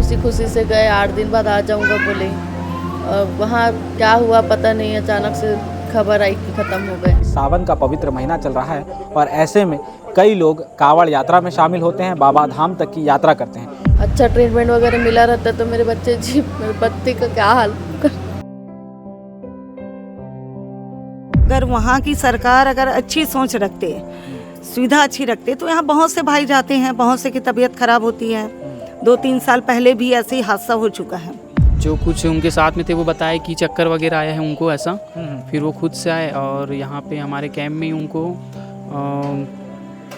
खुशी खुशी से गए, 8 दिन बाद आ जाऊंगा बोले। और वहाँ क्या हुआ पता नहीं, अचानक से खबर आई कि ख़त्म हो गए। सावन का पवित्र महीना चल रहा है और ऐसे में कई लोग कांवड़ यात्रा में शामिल होते हैं, बाबा धाम तक की यात्रा करते हैं। अच्छा ट्रीटमेंट वगैरह मिला रहता तो मेरे बच्चे जी, मेरे पति का क्या हाल। अगर वहाँ की सरकार अगर अच्छी सोच रखते, सुविधा अच्छी रखते, तो यहाँ बहुत से भाई जाते हैं, बहुत से की तबीयत खराब होती है। 2-3 साल पहले भी ऐसे ही हादसा हो चुका है। जो कुछ उनके साथ में थे वो बताए कि चक्कर वगैरह आया है उनको ऐसा। फिर वो खुद से आए और यहाँ पे हमारे कैंप में ही उनको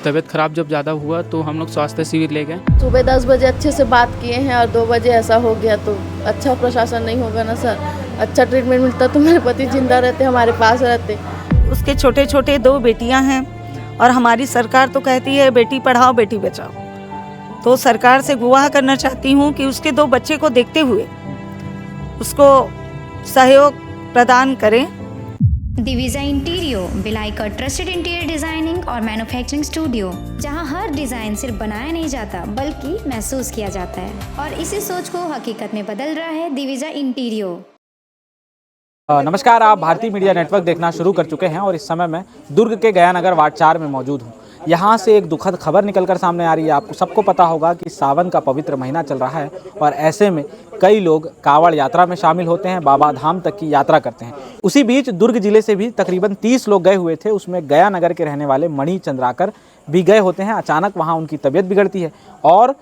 तबीयत ख़राब जब ज़्यादा हुआ तो हम लोग स्वास्थ्य शिविर ले गए। सुबह 10 बजे अच्छे से बात किए हैं और 2 बजे ऐसा हो गया तो अच्छा प्रशासन नहीं होगा ना सर। अच्छा ट्रीटमेंट मिलता तो मेरे पति जिंदा रहते, हमारे पास रहते। उसके छोटे छोटे 2 बेटियां हैं और हमारी सरकार तो कहती है बेटी पढ़ाओ बेटी बचाओ। तो सरकार से गुहार करना चाहती हूँ कि उसके 2 बच्चे को देखते हुए उसको सहयोग प्रदान करें। दिविजा इंटीरियो भिलाई का ट्रस्टेड इंटीरियर डिजाइनिंग और मैन्युफैक्चरिंग स्टूडियो, जहां हर डिजाइन सिर्फ बनाया नहीं जाता बल्कि महसूस किया जाता है और इसी सोच को हकीकत में बदल रहा है दिविजा इंटीरियो। नमस्कार, आप भारतीय मीडिया नेटवर्क देखना शुरू कर चुके हैं और इस समय मैं दुर्ग के गयानगर वार्ड 4 में मौजूद हूं। यहाँ से एक दुखद खबर निकलकर सामने आ रही है। आपको सबको पता होगा कि सावन का पवित्र महीना चल रहा है और ऐसे में कई लोग कांवड़ यात्रा में शामिल होते हैं, बाबा धाम तक की यात्रा करते हैं। उसी बीच दुर्ग जिले से भी तकरीबन 30 लोग गए हुए थे। उसमें गयानगर के रहने वाले मणि चंद्राकर भी गए होते हैं। अचानक वहाँ उनकी तबीयत बिगड़ती है और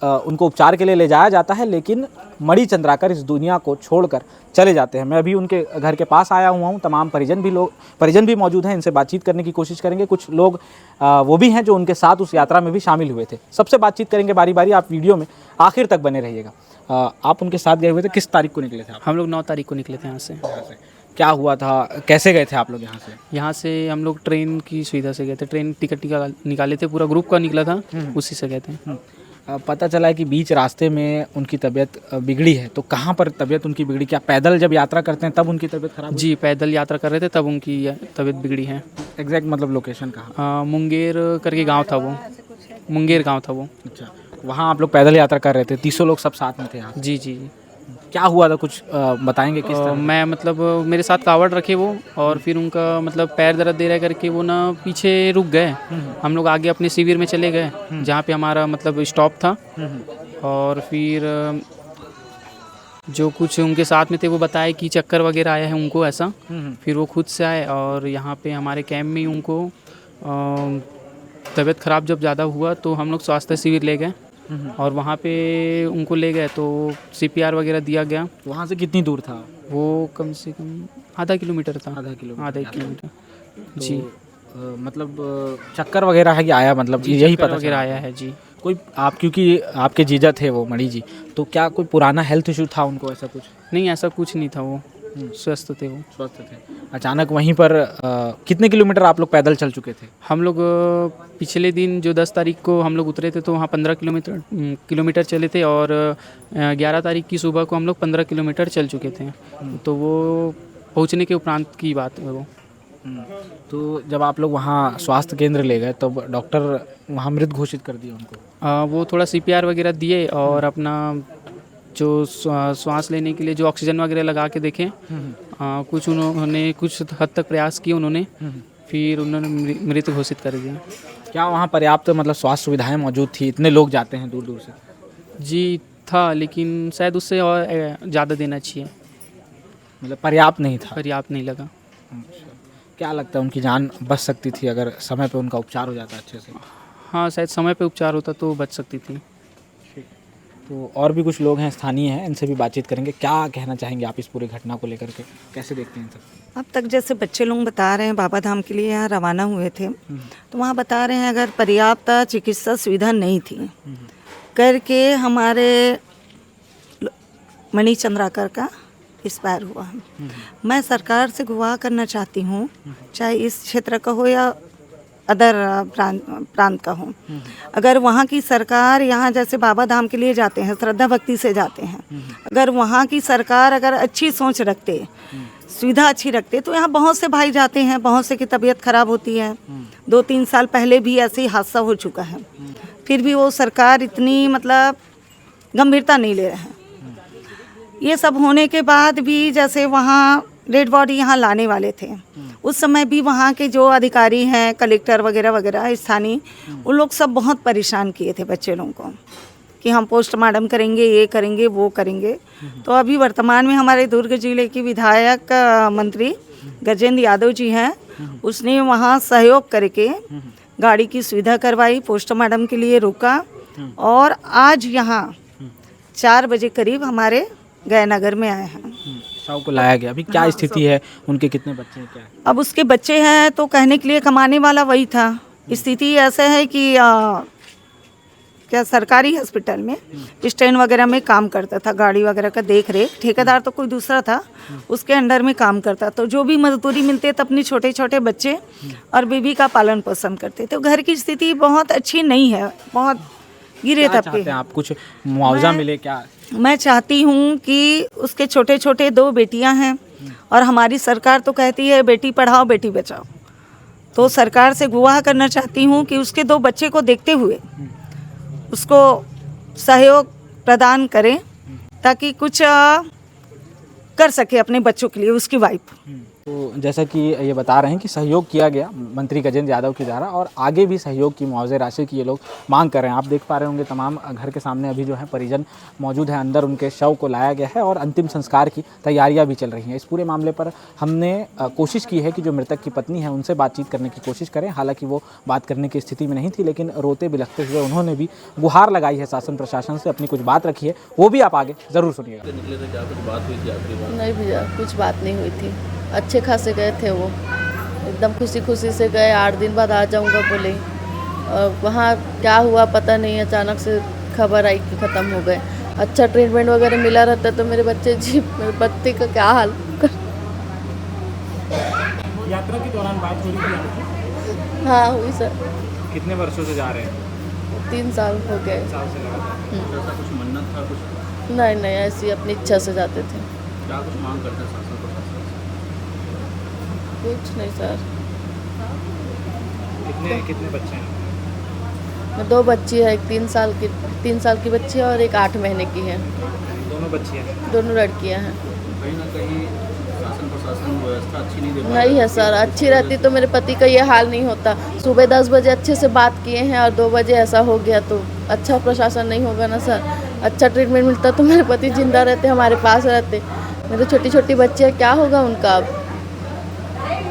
उनको उपचार के लिए ले जाया जाता है, लेकिन मणि चंद्राकर इस दुनिया को छोड़कर चले जाते हैं। मैं अभी उनके घर के पास आया हुआ हूँ। तमाम परिजन भी मौजूद हैं, इनसे बातचीत करने की कोशिश करेंगे। कुछ लोग वो भी हैं जो उनके साथ उस यात्रा में भी शामिल हुए थे। सबसे बातचीत करेंगे बारी बारी। आप वीडियो में आखिर तक बने रहिएगा। आप उनके साथ गए हुए थे, किस तारीख को निकले थे आप? हम लोग 9 तारीख को निकले थे यहाँ से। क्या हुआ था, कैसे गए थे आप लोग यहाँ से? यहाँ से हम लोग ट्रेन की सुविधा से गए थे। ट्रेन टिकट निकाले थे, पूरा ग्रुप का निकला था, उसी से गए थे। पता चला है कि बीच रास्ते में उनकी तबीयत बिगड़ी है, तो कहाँ पर तबीयत उनकी बिगड़ी? क्या पैदल जब यात्रा करते हैं तब उनकी तबीयत खराब? जी, पैदल यात्रा कर रहे थे तब उनकी तबीयत बिगड़ी है। एग्जैक्ट मतलब लोकेशन कहाँ? मुंगेर करके गांव था वो, मुंगेर गांव था वो। अच्छा, वहाँ आप लोग पैदल यात्रा कर रहे थे, 30 लोग सब साथ में थे यहाँ? जी जी। क्या हुआ था, कुछ बताएंगे किस तरह? मैं मतलब मेरे साथ कावड़ रखे वो और फिर उनका मतलब पैर दर्द दे रहा करके वो ना पीछे रुक गए। हम लोग आगे अपने शिविर में चले गए जहाँ पे हमारा मतलब स्टॉप था। और फिर जो कुछ उनके साथ में थे वो बताए कि चक्कर वगैरह आया है उनको ऐसा। फिर वो खुद से आए और यहाँ पे हमारे कैंप में ही उनको तबीयत ख़राब जब ज़्यादा हुआ तो हम लोग स्वास्थ्य शिविर ले गए और वहाँ पे उनको ले गए तो CPR वगैरह दिया गया। वहाँ से कितनी दूर था वो? कम से कम आधा किलोमीटर था। आधा किलोमीटर जी। मतलब चक्कर वगैरह है कि आया, मतलब यही पता वगैरह आया है जी। कोई आप, क्योंकि आपके जीजा थे वो मणि जी, तो क्या कोई पुराना हेल्थ इशू था उनको, ऐसा कुछ? नहीं, ऐसा कुछ नहीं था, वो स्वस्थ थे। वो स्वस्थ थे। अचानक वहीं पर कितने किलोमीटर आप लोग पैदल चल चुके थे? हम लोग पिछले दिन जो 10 तारीख को हम लोग उतरे थे तो वहाँ 15 किलोमीटर चले थे और 11 तारीख की सुबह को हम लोग 15 किलोमीटर चल चुके थे। तो वो पहुँचने के उपरांत की बात है वो। तो जब आप लोग वहाँ स्वास्थ्य केंद्र ले गए तो डॉक्टर वहाँ मृत घोषित कर दिया उनको? वो थोड़ा CPR वगैरह दिए और अपना जो श्वास लेने के लिए जो ऑक्सीजन वगैरह लगा के देखें। कुछ उन्होंने कुछ हद तक प्रयास किए उन्होंने, फिर उन्होंने मृत घोषित कर दिया। क्या वहाँ पर्याप्त मतलब स्वास्थ्य सुविधाएं मौजूद थी? इतने लोग जाते हैं दूर दूर से। जी था, लेकिन शायद उससे और ज़्यादा देना चाहिए। मतलब पर्याप्त नहीं था? पर्याप्त नहीं लगा। क्या लगता है उनकी जान बच सकती थी अगर समय पे उनका उपचार हो जाता अच्छे से? हाँ, शायद समय पे उपचार होता तो बच सकती थी। तो और भी कुछ लोग हैं, स्थानीय हैं, इनसे भी बातचीत करेंगे। क्या कहना चाहेंगे आप इस पूरी घटना को लेकर के, कैसे देखते हैं सब? अब तक जैसे बच्चे लोग बता रहे हैं बाबा धाम के लिए यहाँ रवाना हुए थे, तो वहाँ बता रहे हैं अगर पर्याप्त चिकित्सा सुविधा नहीं थी करके हमारे मणि चंद्राकर का एक्सपायर हुआ। मैं सरकार से गुहार करना चाहती हूँ, चाहे इस क्षेत्र का हो या अदर प्रांत का हो, अगर वहाँ की सरकार, यहाँ जैसे बाबा धाम के लिए जाते हैं श्रद्धा भक्ति से जाते हैं, अगर वहाँ की सरकार अगर अच्छी सोच रखते, सुविधा अच्छी रखते, तो यहाँ बहुत से भाई जाते हैं, बहुत से की तबीयत खराब होती है। 2-3 साल पहले भी ऐसे ही हादसा हो चुका है। फिर भी वो सरकार इतनी मतलब गंभीरता नहीं ले रहे हैं। ये सब होने के बाद भी जैसे वहाँ डेड बॉडी यहाँ लाने वाले थे, उस समय भी वहाँ के जो अधिकारी हैं, कलेक्टर वगैरह वगैरह स्थानीय, उन लोग सब बहुत परेशान किए थे बच्चे लोगों को कि हम पोस्टमार्टम करेंगे, ये करेंगे, वो करेंगे। तो अभी वर्तमान में हमारे दुर्ग जिले की विधायक मंत्री गजेंद्र यादव जी हैं, उसने वहाँ सहयोग करके गाड़ी की सुविधा करवाई, पोस्टमार्टम के लिए रुका और आज यहाँ 4 बजे करीब हमारे गयानगर में आए हैं। शव को लाया गया। अभी क्या स्थिति है, उनके कितने बच्चे हैं, क्या है? अब उसके बच्चे हैं तो कहने के लिए कमाने वाला वही था। स्थिति ऐसा है कि क्या सरकारी हॉस्पिटल में स्टैंड वगैरह में काम करता था, गाड़ी वगैरह का देख रेख, ठेकेदार तो कोई दूसरा था, उसके अंडर में काम करता। तो जो भी मजदूरी मिलते थे अपने छोटे छोटे बच्चे और बीवी का पालन पोषण करते थे। घर की स्थिति बहुत अच्छी नहीं है, बहुत गिरे क्या तबके चाहते हैं आप, कुछ मुआवजा मिले क्या? मैं चाहती हूँ कि उसके छोटे छोटे 2 बेटियां हैं और हमारी सरकार तो कहती है बेटी पढ़ाओ बेटी बचाओ। तो सरकार से गुहार करना चाहती हूँ कि उसके 2 बच्चे को देखते हुए उसको सहयोग प्रदान करें ताकि कुछ कर सके अपने बच्चों के लिए, उसकी वाइफ। तो जैसा कि ये बता रहे हैं कि सहयोग किया गया मंत्री गजेंद्र यादव के द्वारा और आगे भी सहयोग की मुआवजे राशि की ये लोग मांग कर रहे हैं। आप देख पा रहे होंगे तमाम घर के सामने अभी जो है परिजन मौजूद है, अंदर उनके शव को लाया गया है और अंतिम संस्कार की तैयारियां भी चल रही हैं। इस पूरे मामले पर हमने कोशिश की है कि जो मृतक की पत्नी है उनसे बातचीत करने की कोशिश करें। हालांकि वो बात करने की स्थिति में नहीं थी, लेकिन रोते बिलखते हुए उन्होंने भी गुहार लगाई है शासन प्रशासन से, अपनी कुछ बात रखी है, वो भी आप आगे ज़रूर सुनिएगा। नहीं भैया, कुछ बात नहीं हुई थी, अच्छे खासे गए थे वो, एकदम खुशी खुशी से गए। 8 दिन बाद आ जाऊंगा बोले और वहाँ क्या हुआ पता नहीं, अचानक से खबर आई कि ख़त्म हो गए। अच्छा ट्रीटमेंट वगैरह मिला रहता तो मेरे बच्चे जी, मेरे पति का क्या हाल। यात्रा के दौरान बात हो रही थी? हाँ हुई सर। कितने वर्षों से जा रहे हैं? 3 साल हो गए। साल से लगातार। कुछ मन्नत था कुछ? नहीं, ऐसी अपनी इच्छा से जाते थे। क्या कुछ मांग करते शासन प्रशासन? कुछ नहीं सर। कितने बच्चे हैं? 2 बच्ची है, एक 3 साल की बच्ची है और एक 8 महीने की है। दोनों बच्ची हैं? दोनों लड़कियां हैं। कहीं ना कहीं शासन प्रशासन व्यवस्था अच्छी नहीं दे पा नहीं है सर, अच्छी रहती तो मेरे पति का ये हाल नहीं होता। सुबह 10 बजे अच्छे से बात किए हैं और 2 बजे ऐसा हो गया तो अच्छा प्रशासन नहीं होगा ना सर। अच्छा ट्रीटमेंट मिलता तो मेरे पति जिंदा रहते, हमारे पास रहते। मेरे छोटी छोटी बच्ची है, क्या होगा उनका अब।